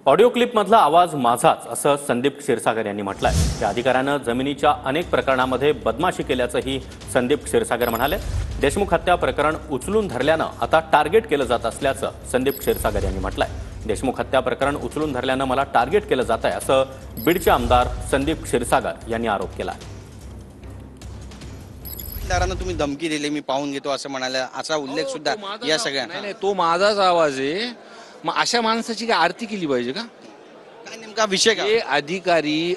Audio क्लिपमधला आवाज माझाच असं संदीप क्षीरसागर यांनी म्हटलंय। त्या अधिकाऱ्यानं जमिनीच्या अनेक प्रकरणांमध्ये बदमाशी केल्याचंही संदीप क्षीरसागर म्हणाले। देशमुख हत्या प्रकरण उचलून धरल्यानं आता टार्गेट केलं जात असल्याचं संदीप क्षीरसागर यांनी म्हटलंय। देशमुख हत्या प्रकरण उचलून धरल्यानं मला टार्गेट केलं जात आहे असं बीडचे आमदार संदीप क्षीरसागर यांनी आरोप केला। तुम्ही धमकी दिली, मी पाहून घेतो असं म्हणाला, असा उल्लेख सुद्धा या सगळ्या नाही, तो माझाच आवाज आहे। मग अशा माणसाची काय आरती केली पाहिजे का? काय नेमका विषय का? हे अधिकारी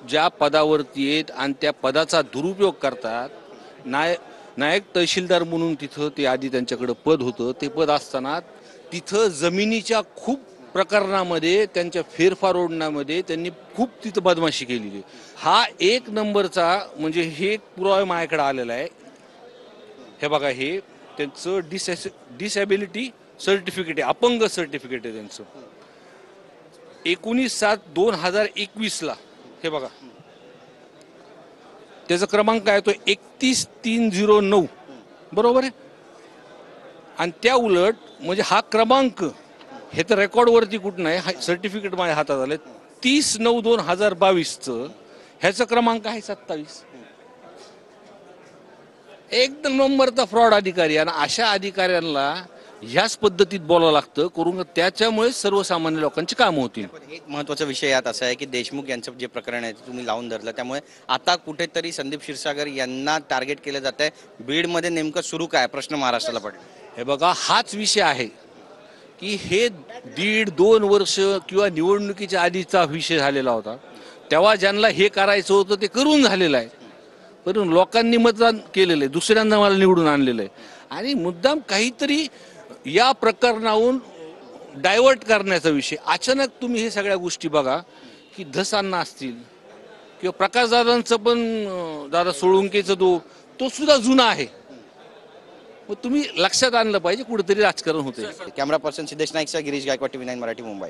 ज्या पदावरती आहेत आणि त्या पदाचा दुरुपयोग करतात। नायक तहसीलदार म्हणून तिथं ते आधी त्यांच्याकडे पद होतं, ते पद असताना तिथं जमिनीच्या खूप प्रकरणामध्ये त्यांच्या फेरफारोडण्यामध्ये त्यांनी खूप तिथं बदमाशी केलेली। हा एक नंबरचा म्हणजे हे पुरावा माझ्याकडे आलेला आहे। हे बघा, हे त्यांचं डिसॅबिलिटी सर्टिफिकेट आहे, अपंग सर्टिफिकेट आहे त्यांचं। 19/7/2021 ला हे बघा, त्याचा क्रमांक आहे तो 31309, बरोबर आहे। आणि त्या उलट म्हणजे हा क्रमांक हे तर रेकॉर्डवरती कुठं नाही, हा सर्टिफिकेट माझ्या हातात आले 30/9/2022 ह्याचा क्रमांक आहे 27। एकदम नंबरचा फ्रॉड अधिकारी। आणि अशा अधिकाऱ्यांना ह्याच पद्धतीत बोलावं लागतं, करून त्याच्यामुळे सर्वसामान्य लोकांची कामं होतील। एक महत्त्वाचा विषय यात असा आहे की देशमुख यांचं जे प्रकरण आहे ते तुम्ही लावून धरलं, त्यामुळे आता कुठेतरी संदीप क्षीरसागर यांना टार्गेट केलं जात आहे। बीडमध्ये नेमकं सुरू काय प्रश्न महाराष्ट्राला पडला? हे बघा, हाच विषय आहे की हे 1.5-2 वर्ष किंवा निवडणुकीच्या आधीचा विषय झालेला होता। तेव्हा ज्यांना हे करायचं होतं ते करून झालेलं आहे, पण लोकांनी मतदान केलेलं आहे, दुसऱ्यांदा मला निवडून आणलेलं आहे। आणि मुद्दाम काहीतरी या प्रकरणाहून डायव्हर्ट करण्याचा विषय। अचानक तुम्ही हे सगळ्या गोष्टी बघा की धसांना असतील किंवा प्रकाशदादांचं पण, दादा सोळुंकेचं तो सुद्धा जुना आहे। मग तुम्ही लक्षात आणलं पाहिजे कुठेतरी राजकारण होते। कॅमेरा पर्सन सिद्धेश नाईकचा गिरीश गायकवाड, TV9 मराठी, मुंबई।